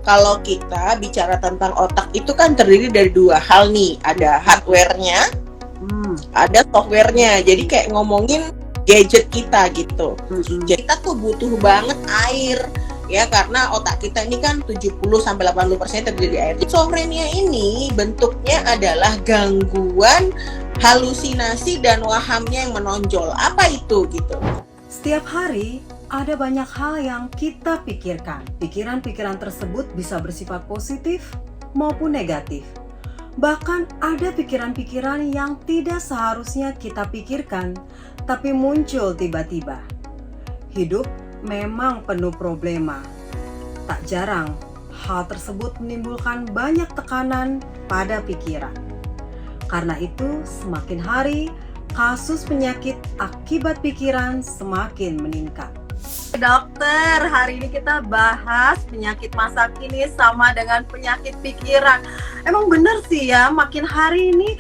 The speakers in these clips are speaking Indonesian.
kalau kita bicara tentang otak itu kan terdiri dari dua hal nih, ada hardware-nya, ada software-nya. Jadi kayak ngomongin gadget kita gitu. Jadi kita tuh butuh banget air ya, karena otak kita ini kan 70-80% terdiri dari air. Software-nya ini bentuknya adalah gangguan halusinasi dan wahamnya yang menonjol. Apa itu gitu? Setiap hari ada banyak hal yang kita pikirkan. Pikiran-pikiran tersebut bisa bersifat positif maupun negatif. Bahkan ada pikiran-pikiran yang tidak seharusnya kita pikirkan, tapi muncul tiba-tiba. Hidup memang penuh problema. Tak jarang, hal tersebut menimbulkan banyak tekanan pada pikiran. Karena itu, semakin hari, kasus penyakit akibat pikiran semakin meningkat. Dokter, hari ini kita bahas penyakit masa kini sama dengan penyakit pikiran. Emang bener sih ya, makin hari ini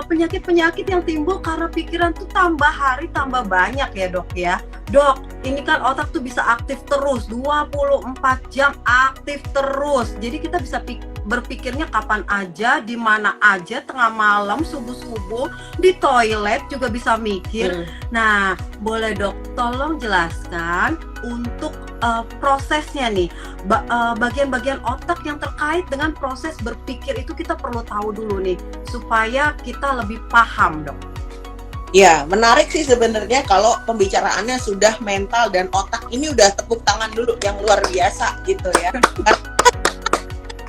penyakit-penyakit yang timbul karena pikiran tuh tambah hari tambah banyak ya dok ya. Dok, ini kan otak tuh bisa aktif terus, 24 jam aktif terus. Jadi kita bisa berpikirnya kapan aja, di mana aja, tengah malam, subuh-subuh, di toilet juga bisa mikir. Nah, boleh dok, tolong jelaskan untuk prosesnya nih, bagian-bagian otak yang terkait dengan proses berpikir itu kita perlu tahu dulu nih, supaya kita lebih paham dok. Ya, menarik sih sebenarnya kalau pembicaraannya sudah mental dan otak, ini udah tepuk tangan dulu yang luar biasa gitu ya.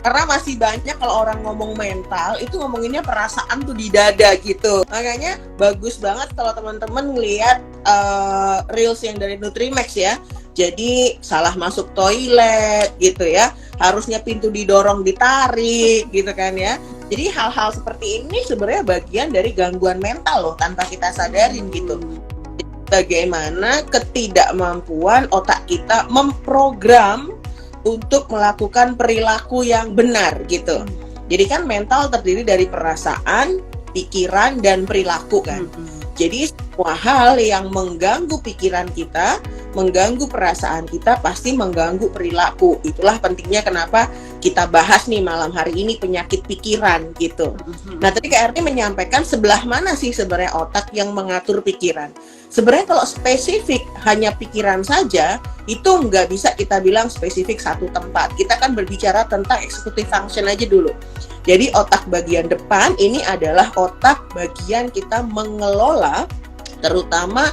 Karena masih banyak kalau orang ngomong mental itu ngomonginnya perasaan tuh di dada gitu. Makanya bagus banget kalau teman-teman ngelihat reels yang dari Nutrimax ya. Jadi salah masuk toilet gitu ya, harusnya pintu didorong ditarik gitu kan ya. Jadi hal-hal seperti ini sebenarnya bagian dari gangguan mental loh, tanpa kita sadarin gitu. Bagaimana ketidakmampuan otak kita memprogram untuk melakukan perilaku yang benar gitu. Jadi kan mental terdiri dari perasaan, pikiran, dan perilaku kan. Jadi semua hal yang mengganggu pikiran kita, mengganggu perasaan kita, pasti mengganggu perilaku. Itulah pentingnya kenapa kita bahas nih malam hari ini penyakit pikiran gitu. Nah tadi Kak Erni menyampaikan sebelah mana sih sebenarnya otak yang mengatur pikiran. Sebenarnya kalau spesifik hanya pikiran saja, itu nggak bisa kita bilang spesifik satu tempat. Kita kan berbicara tentang executive function aja dulu. Jadi otak bagian depan ini adalah otak bagian kita mengelola terutama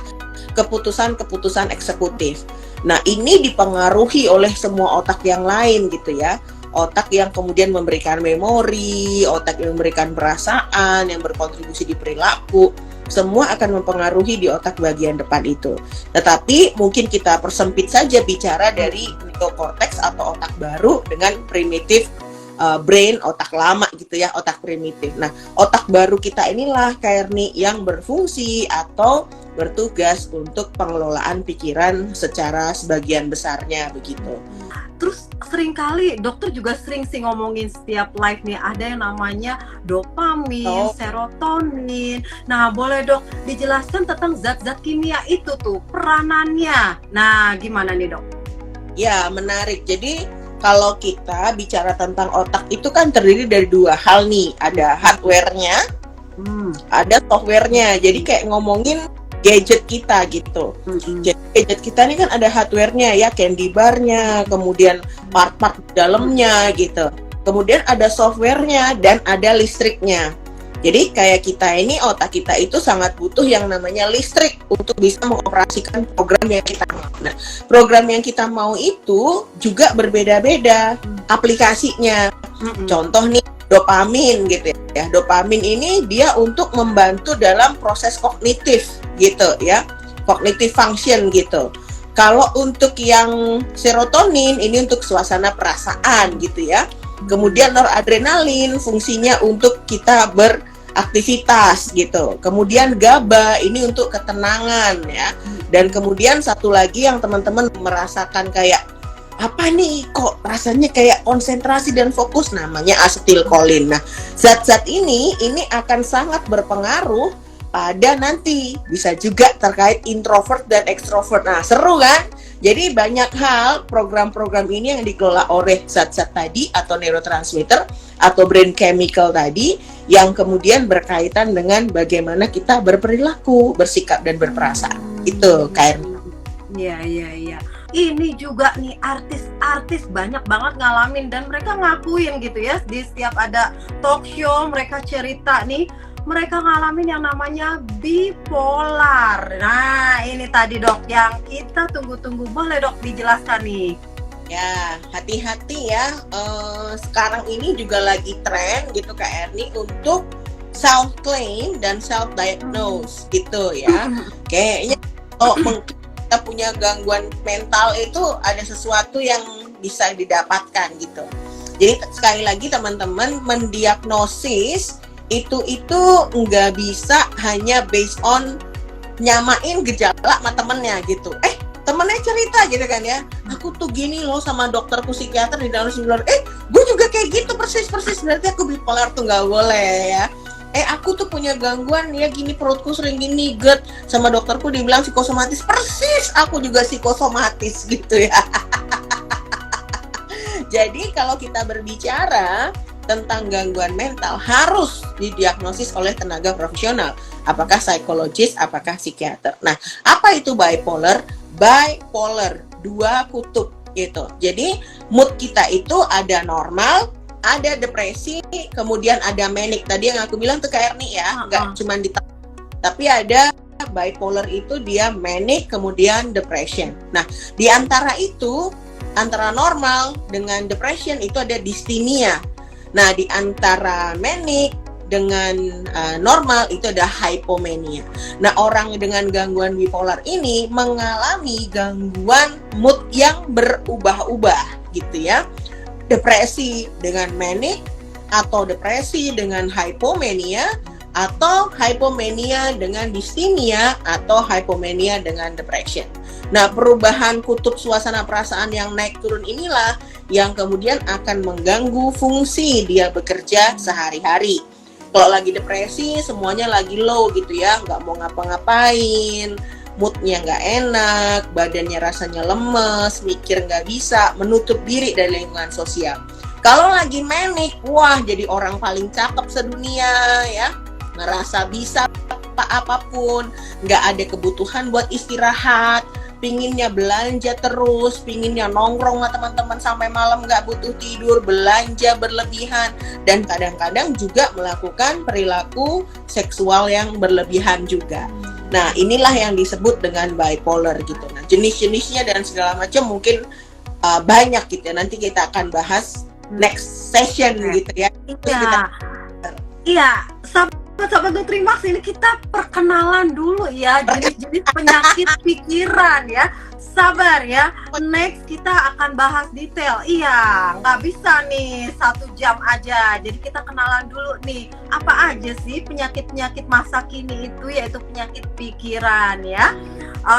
keputusan-keputusan eksekutif. Nah ini dipengaruhi oleh semua otak yang lain gitu ya. Otak yang kemudian memberikan memori, otak yang memberikan perasaan, yang berkontribusi di perilaku, semua akan mempengaruhi di otak bagian depan itu. Tetapi mungkin kita persempit saja bicara dari neokorteks atau otak baru dengan primitif brain, otak lama gitu ya, otak primitif. Nah, otak baru kita inilah Kak Erni yang berfungsi atau bertugas untuk pengelolaan pikiran secara sebagian besarnya begitu. Terus seringkali dokter juga sering sih ngomongin setiap live nih, ada yang namanya dopamin, serotonin. Nah boleh dok dijelaskan tentang zat-zat kimia itu tuh, peranannya. Nah gimana nih dok? Ya menarik, jadi kalau kita bicara tentang otak itu kan terdiri dari dua hal nih, ada hardware-nya, ada software-nya. Jadi kayak ngomongin gadget kita gitu. Jadi gadget kita ini kan ada hardware-nya ya, candy bar-nya, kemudian part-part dalamnya gitu. Kemudian ada software-nya dan ada listriknya. Jadi kayak kita ini, otak kita itu sangat butuh yang namanya listrik untuk bisa mengoperasikan program yang kita mau. Nah, program yang kita mau itu juga berbeda-beda aplikasinya. Contoh nih, dopamin gitu ya. Dopamin ini dia untuk membantu dalam proses kognitif gitu ya. Cognitive function gitu. Kalau untuk yang serotonin ini untuk suasana perasaan gitu ya. Kemudian noradrenalin fungsinya untuk kita beraktivitas gitu. Kemudian GABA ini untuk ketenangan ya. Dan kemudian satu lagi yang teman-teman merasakan kayak apa nih kok rasanya kayak konsentrasi dan fokus, namanya asetilkolin. Nah, zat-zat ini akan sangat berpengaruh pada nanti bisa juga terkait introvert dan ekstrovert. Nah, seru kan? Jadi banyak hal program-program ini yang dikelola oleh zat-zat tadi atau neurotransmitter atau brain chemical tadi yang kemudian berkaitan dengan bagaimana kita berperilaku, bersikap dan berperasaan. Itu Kak. Iya. Ini juga nih artis-artis banyak banget ngalamin dan mereka ngakuin gitu ya, di setiap ada talk show mereka cerita nih mereka ngalamin yang namanya bipolar. Nah, ini tadi Dok yang kita tunggu-tunggu. Boleh Dok dijelaskan nih? Ya, hati-hati ya. Sekarang ini juga lagi tren gitu Kak Erni untuk self-claim dan self-diagnose gitu ya. Kayaknya kalau kita punya gangguan mental itu ada sesuatu yang bisa didapatkan gitu. Jadi sekali lagi teman-teman, mendiagnosis itu nggak bisa hanya based on nyamain gejala sama temennya gitu. Temennya cerita gitu kan ya, aku tuh gini loh sama dokterku psikiater di dalam bipolar. Gue juga kayak gitu persis, berarti aku bipolar tuh nggak boleh ya. Aku tuh punya gangguan ya gini, perutku sering gini, GERD, sama dokterku dibilang psikosomatis, persis aku juga psikosomatis gitu ya. Jadi kalau kita berbicara tentang gangguan mental harus didiagnosis oleh tenaga profesional, apakah psikologis, apakah psikiater. Nah, apa itu bipolar? Bipolar, dua kutub gitu. Jadi mood kita itu ada normal, ada depresi, kemudian ada manic. Tadi yang aku bilang tuh Kak Erni ya, nggak cuma tapi ada bipolar itu dia manic, kemudian depression. Nah, di antara itu, antara normal dengan depression itu ada dysthymia. Nah, di antara manic dengan normal itu ada hypomania. Nah, orang dengan gangguan bipolar ini mengalami gangguan mood yang berubah-ubah gitu ya. Depresi dengan manic, atau depresi dengan hypomania, atau hypomania dengan dysthymia, atau hypomania dengan depression. Nah, perubahan kutub suasana perasaan yang naik turun inilah yang kemudian akan mengganggu fungsi dia bekerja sehari-hari. Kalau lagi depresi, semuanya lagi low gitu ya, nggak mau ngapa-ngapain, moodnya nggak enak, badannya rasanya lemes, mikir nggak bisa, menutup diri dari lingkungan sosial. Kalau lagi manic, wah jadi orang paling cakep sedunia ya, ngerasa bisa apapun, nggak ada kebutuhan buat istirahat, pinginnya belanja terus, pinginnya nongkrong sama teman-teman sampai malam nggak butuh tidur, belanja berlebihan, dan kadang-kadang juga melakukan perilaku seksual yang berlebihan juga. Nah, inilah yang disebut dengan bipolar gitu. Nah, jenis-jenisnya dan segala macam mungkin banyak gitu ya. Nanti kita akan bahas next session gitu ya. Iya, sahabat Nutrimax, ini kita perkenalan dulu ya jenis-jenis penyakit pikiran ya. Sabar ya, next kita akan bahas detail. Iya, nggak bisa nih 1 jam aja. Jadi kita kenalan dulu nih, apa aja sih penyakit-penyakit masa kini itu, yaitu penyakit pikiran ya.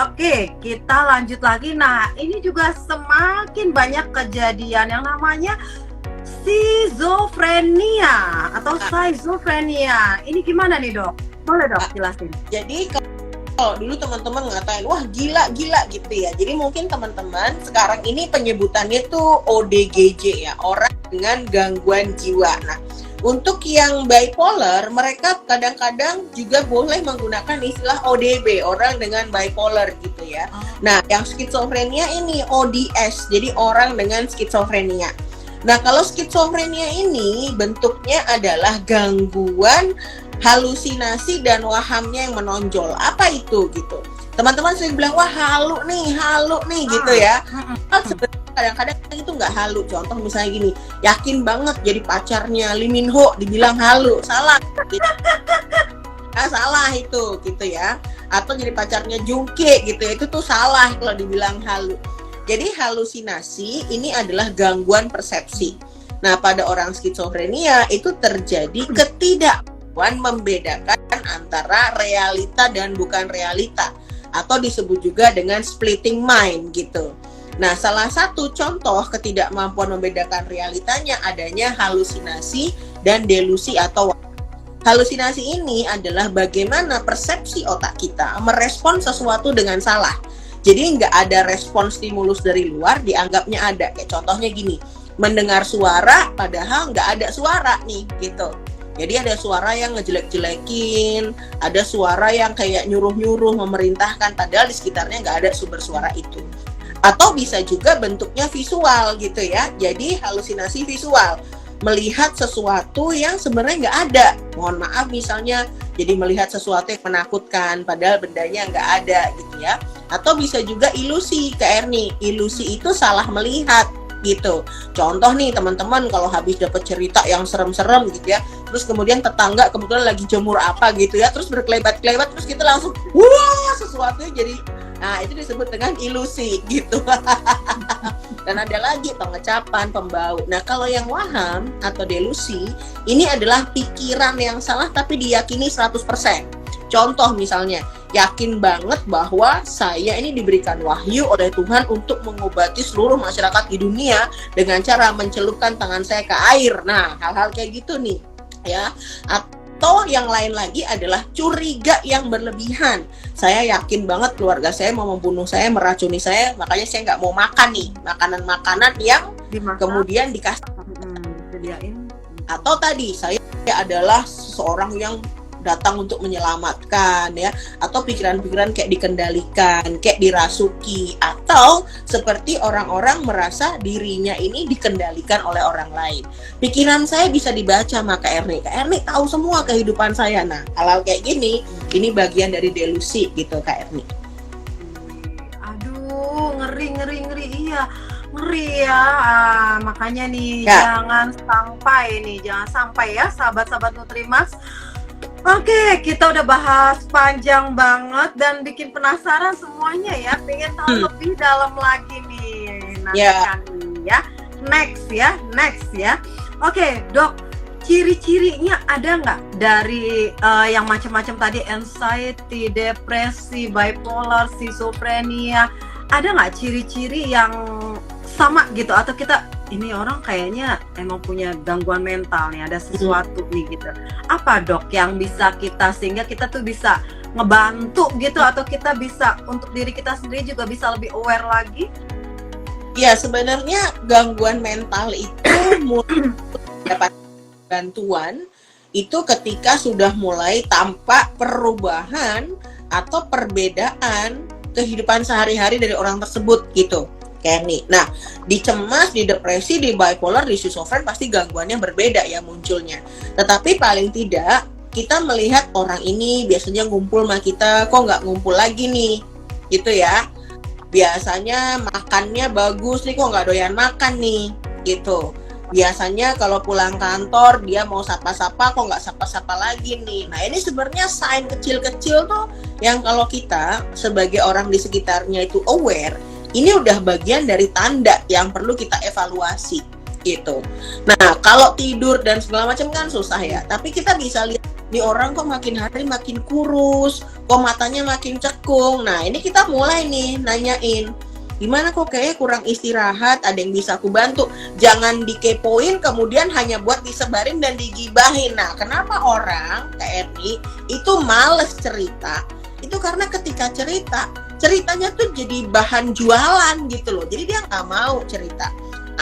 Oke, kita lanjut lagi. Nah, ini juga semakin banyak kejadian yang namanya schizophrenia atau schizophrenia. Ini gimana nih Dok? Boleh Dok jelasin? Jadi kalau dulu teman-teman ngatain, wah gila gitu ya. Jadi mungkin teman-teman sekarang ini penyebutannya tuh ODGJ ya, orang dengan gangguan jiwa. Nah, untuk yang bipolar, mereka kadang-kadang juga boleh menggunakan istilah ODB, orang dengan bipolar gitu ya. Nah, yang skizofrenia ini ODS, jadi orang dengan skizofrenia. Nah, kalau skizofrenia ini bentuknya adalah gangguan halusinasi dan wahamnya yang menonjol. Apa itu gitu? Teman-teman sering bilang, wah halu nih gitu ya. Sebenarnya kadang-kadang itu nggak halu. Contoh misalnya gini, yakin banget jadi pacarnya Lee Min Ho dibilang halu, salah. Gitu. Salah itu gitu ya. Atau jadi pacarnya Jung Ki gitu ya, itu tuh salah kalau dibilang halu. Jadi halusinasi ini adalah gangguan persepsi. Nah, pada orang skizofrenia itu terjadi ketidakmampuan membedakan antara realita dan bukan realita, atau disebut juga dengan splitting mind gitu. Nah, salah satu contoh ketidakmampuan membedakan realitanya adanya halusinasi dan delusi atau halusinasi ini adalah bagaimana persepsi otak kita merespon sesuatu dengan salah. Jadi nggak ada respon stimulus dari luar, dianggapnya ada. Kayak contohnya gini, mendengar suara padahal nggak ada suara nih gitu. Jadi ada suara yang ngejelek-jelekin, ada suara yang kayak nyuruh-nyuruh, memerintahkan, padahal di sekitarnya nggak ada sumber suara itu. Atau bisa juga bentuknya visual gitu ya, jadi halusinasi visual, melihat sesuatu yang sebenarnya nggak ada. Mohon maaf misalnya, jadi melihat sesuatu yang menakutkan, padahal bendanya nggak ada gitu ya. Atau bisa juga ilusi, Kak Erni, ilusi itu salah melihat gitu. Contoh nih teman-teman, kalau habis dapat cerita yang serem-serem gitu ya, terus kemudian tetangga kebetulan lagi jemur apa gitu ya, terus berkelebat-kelebat, terus kita langsung wah sesuatunya jadi, nah itu disebut dengan ilusi gitu. Dan ada lagi pengecapan, pembau. Nah kalau yang waham atau delusi, ini adalah pikiran yang salah tapi diyakini 100%. Contoh misalnya, yakin banget bahwa saya ini diberikan wahyu oleh Tuhan untuk mengobati seluruh masyarakat di dunia dengan cara mencelupkan tangan saya ke air. Nah, hal-hal kayak gitu nih, ya. Atau yang lain lagi adalah curiga yang berlebihan. Saya yakin banget keluarga saya mau membunuh saya, meracuni saya, makanya saya nggak mau makan nih makanan-makanan yang kemudian dikasih. Sediain. Atau tadi saya adalah seseorang yang datang untuk menyelamatkan ya, atau pikiran-pikiran kayak dikendalikan, kayak dirasuki, atau seperti orang-orang merasa dirinya ini dikendalikan oleh orang lain. Pikiran saya bisa dibaca sama Kak Erni. Kak Erni tahu semua kehidupan saya. Nah, hal-hal kayak gini, ini bagian dari delusi gitu Kak Erni. Aduh, ngeri iya. Ngeri ya, makanya nih Ya. jangan sampai ya sahabat-sahabat Nutrimax. Oke, kita udah bahas panjang banget dan bikin penasaran semuanya ya, pengen tahu lebih dalam lagi nih. Nantikan ya. Next ya. Oke, Dok, ciri-cirinya ada nggak dari yang macam-macam tadi, anxiety, depresi, bipolar, schizophrenia, ada nggak ciri-ciri yang sama gitu, atau kita ini orang kayaknya emang punya gangguan mental nih, ada sesuatu nih gitu. Apa Dok yang bisa kita, sehingga kita tuh bisa ngebantu gitu, atau kita bisa untuk diri kita sendiri juga bisa lebih aware lagi? Ya, sebenarnya gangguan mental itu mulai dapat bantuan itu ketika sudah mulai tampak perubahan atau perbedaan kehidupan sehari-hari dari orang tersebut gitu. Kayak nih. Nah, di cemas, di depresi, di bipolar, di schizofren pasti gangguannya berbeda ya munculnya. Tetapi paling tidak kita melihat orang ini biasanya ngumpul sama kita, kok nggak ngumpul lagi nih, gitu ya. Biasanya makannya bagus nih, kok nggak doyan makan nih, gitu. Biasanya kalau pulang kantor dia mau sapa-sapa, kok nggak sapa-sapa lagi nih. Nah ini sebenarnya sign kecil-kecil tuh yang kalau kita sebagai orang di sekitarnya itu aware, ini udah bagian dari tanda yang perlu kita evaluasi gitu. Nah kalau tidur dan segala macam kan susah ya, tapi kita bisa lihat nih orang kok makin hari makin kurus, kok matanya makin cekung. Nah ini kita mulai nih nanyain, gimana kok kayaknya kurang istirahat, ada yang bisa aku bantu. Jangan dikepoin kemudian hanya buat disebarin dan digibahin. Nah kenapa orang kayak Erni itu males cerita? Itu karena ketika ceritanya tuh jadi bahan jualan gitu loh, jadi dia nggak mau cerita.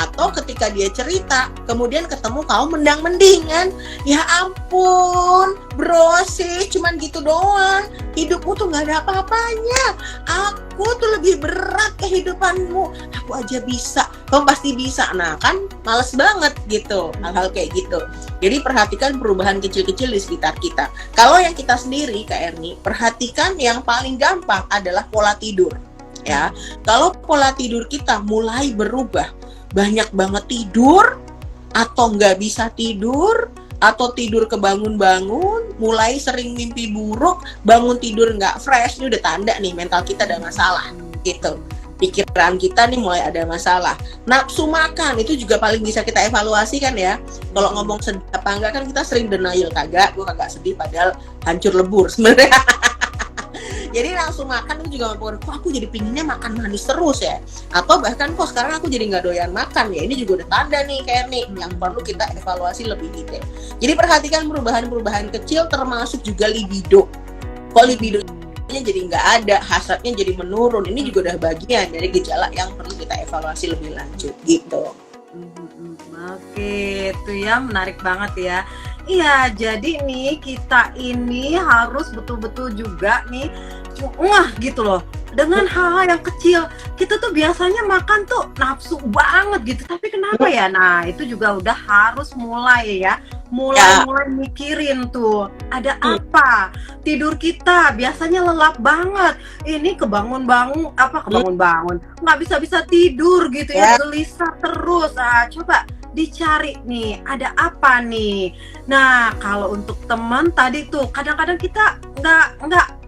Atau ketika dia cerita kemudian ketemu kaum mendang-mendingan, ya ampun bro sih cuman gitu doang, hidupmu tuh nggak ada apa-apanya, aku tuh lebih berat kehidupanmu, aku aja bisa, kamu pasti bisa. Nah kan males banget gitu hal-hal kayak gitu. Jadi perhatikan perubahan kecil-kecil di sekitar kita. Kalau yang kita sendiri Kak Erni, perhatikan yang paling gampang adalah pola tidur ya. Kalau pola tidur kita mulai berubah, banyak banget tidur atau nggak bisa tidur atau tidur kebangun-bangun, mulai sering mimpi buruk, bangun tidur nggak fresh, ini udah tanda nih mental kita ada masalah gitu. Pikiran kita nih mulai ada masalah. Nafsu makan itu juga paling bisa kita evaluasi kan ya. Kalau ngomong sedih apa enggak kan kita sering denial, kagak, gue kagak sedih padahal hancur lebur sebenarnya. Jadi langsung makan itu juga mempengaruhi, kok aku jadi pinginnya makan manis terus ya, atau bahkan kok sekarang aku jadi nggak doyan makan ya. Ini juga udah tanda nih kayak nih yang perlu kita evaluasi lebih detail. Jadi perhatikan perubahan-perubahan kecil termasuk juga libido. Kok libido jadi nggak ada, hasratnya jadi menurun. Ini juga udah bagian dari gejala yang perlu kita evaluasi lebih lanjut gitu. Oke, itu ya menarik banget ya. Iya, jadi nih kita ini harus betul-betul juga nih gitu loh. Dengan hal-hal yang kecil, kita tuh biasanya makan tuh nafsu banget gitu. Tapi kenapa ya? Nah, itu juga udah harus mulai ya. Mulai mikirin tuh, ada apa? Tidur kita biasanya lelap banget. Ini kebangun-bangun, nggak bisa-bisa tidur gitu ya, gelisah terus. Nah, coba dicari nih, ada apa nih? Nah, kalau untuk teman tadi tuh, kadang-kadang kita nggak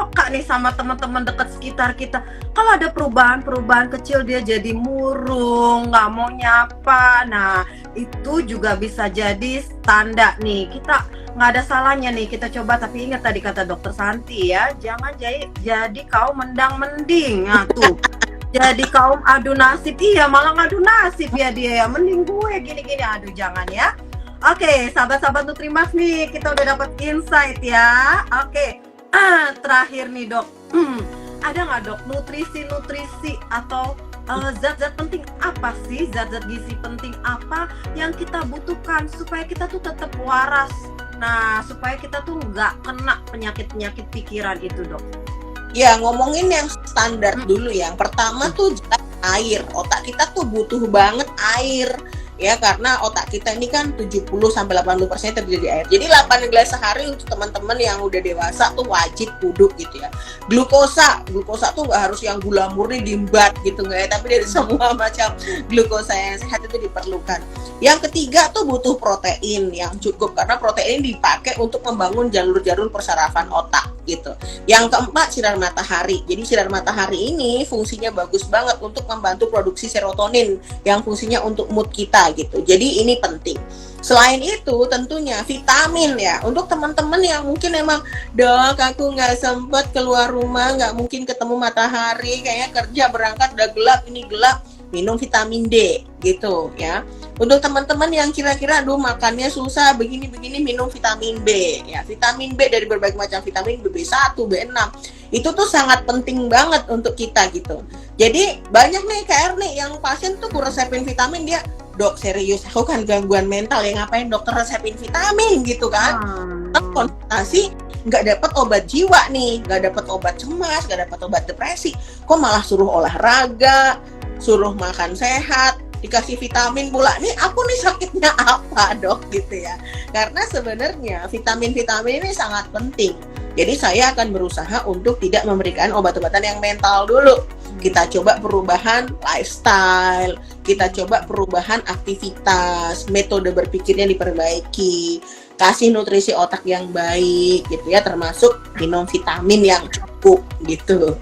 peka nih sama teman-teman dekat sekitar kita. Kalau ada perubahan kecil dia jadi murung, nggak mau nyapa. Nah, itu juga bisa jadi tanda nih, kita nggak ada salahnya nih kita coba. Tapi ingat tadi kata dokter Santi ya, jangan jadi kaum mendang-mending. Nah tuh, jadi kaum adu nasib, malah ngadu nasib ya dia ya, mending gue gini-gini, aduh jangan ya. Oke, sahabat-sahabat Nutrimax nih, kita udah dapat insight ya. Oke, terakhir nih dok, ada nggak dok nutrisi atau zat-zat penting apa sih, zat-zat gizi penting apa yang kita butuhkan supaya kita tuh tetap waras, nah supaya kita tuh nggak kena penyakit-penyakit pikiran itu dok? Ya, ngomongin yang standar dulu. Yang pertama tuh jelas air. Otak kita tuh butuh banget air. Ya, karena otak kita ini kan 70-80% terdiri dari air. Jadi 8 gelas sehari untuk teman-teman yang udah dewasa tuh wajib kudu gitu ya. Glukosa tuh nggak harus yang gula murni diembat gitu nggak ya, tapi dari semua macam glukosa yang sehat itu diperlukan. Yang ketiga tuh butuh protein yang cukup, karena protein dipakai untuk membangun jalur-jalur persarafan otak gitu. Yang keempat, sinar matahari. Jadi sinar matahari ini fungsinya bagus banget untuk membantu produksi serotonin yang fungsinya untuk mood kita gitu. Jadi ini penting. Selain itu tentunya vitamin ya. Untuk teman-teman yang mungkin emang dok aku nggak sempet keluar rumah, nggak mungkin ketemu matahari, kayaknya kerja berangkat udah gelap, ini gelap, minum vitamin D gitu ya. Untuk teman-teman yang kira-kira aduh makannya susah begini-begini, minum vitamin B ya. Vitamin B dari berbagai macam vitamin, B1, B6 itu tuh sangat penting banget untuk kita gitu. Jadi banyak nih KR nih yang pasien tuh resepin vitamin, dia dok serius aku kan gangguan mental ya, ngapain dokter resepin vitamin gitu kan. Konsultasi nggak dapat obat jiwa nih, nggak dapat obat cemas, nggak dapat obat depresi, kok malah suruh olahraga, suruh makan sehat, dikasih vitamin pula. Nih aku nih sakitnya apa dok gitu ya. Karena sebenarnya vitamin-vitamin ini sangat penting. Jadi saya akan berusaha untuk tidak memberikan obat-obatan yang mental dulu. Kita coba perubahan lifestyle, kita coba perubahan aktivitas, metode berpikirnya diperbaiki, kasih nutrisi otak yang baik gitu ya, termasuk minum vitamin yang cukup gitu.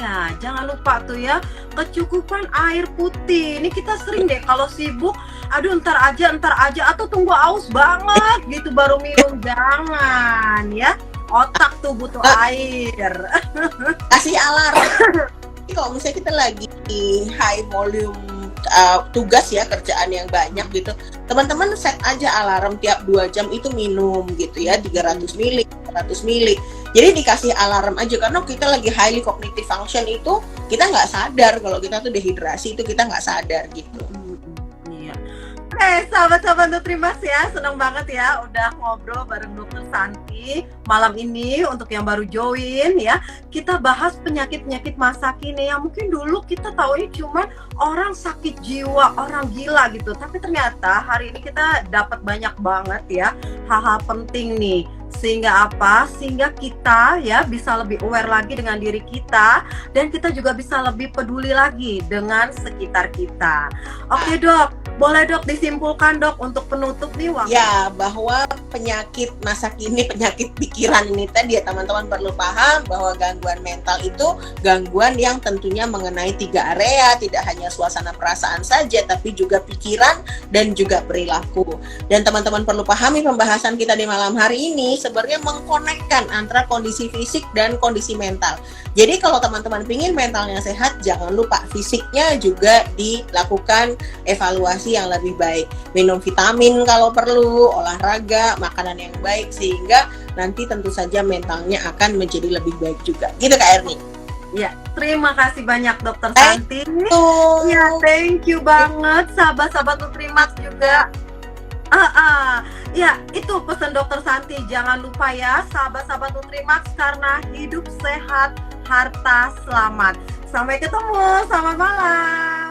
Iya, jangan lupa tuh ya, kecukupan air putih. Ini kita sering deh kalau sibuk, aduh ntar aja atau tunggu aus banget gitu baru minum. Jangan ya, otak tuh butuh air. Kasih alarm. Kalau misalnya kita lagi high volume tugas ya, kerjaan yang banyak gitu, teman-teman set aja alarm tiap 2 jam itu minum gitu ya, 300 ml, 400 ml. Jadi dikasih alarm aja, karena kita lagi highly cognitive function itu kita nggak sadar kalau kita tuh dehidrasi, itu kita nggak sadar gitu. Iya. Sahabat-sahabat Nutrimax ya, senang banget ya udah ngobrol bareng Dokter Santi malam ini. Untuk yang baru join ya, kita bahas penyakit-penyakit masa kini yang mungkin dulu kita tahu cuma orang sakit jiwa, orang gila gitu. Tapi ternyata hari ini kita dapat banyak banget ya hal-hal penting nih. Sehingga apa? Sehingga kita ya bisa lebih aware lagi dengan diri kita, dan kita juga bisa lebih peduli lagi dengan sekitar kita. Oke dok, boleh dok disimpulkan dok untuk penutup nih waktu. Ya, bahwa penyakit masa kini, penyakit pikiran ini tadi ya, teman-teman perlu paham bahwa gangguan mental itu gangguan yang tentunya mengenai 3 area, tidak hanya suasana perasaan saja, tapi juga pikiran dan juga perilaku. Dan teman-teman perlu pahami pembahasan kita di malam hari ini sebenarnya mengkonekkan antara kondisi fisik dan kondisi mental. Jadi kalau teman-teman pingin mentalnya sehat, jangan lupa fisiknya juga dilakukan evaluasi yang lebih baik. Minum vitamin kalau perlu, olahraga, makanan yang baik, sehingga nanti tentu saja mentalnya akan menjadi lebih baik juga. Gitu Kak Erni. Ya, terima kasih banyak Dokter Thank Santi. you. Ya, thank you banget sahabat-sahabat Nutrimax juga. Ya, itu pesan Dokter Santi. Jangan lupa ya, sahabat-sahabat Nutrimax, karena hidup sehat, harta selamat. Sampai ketemu, selamat malam.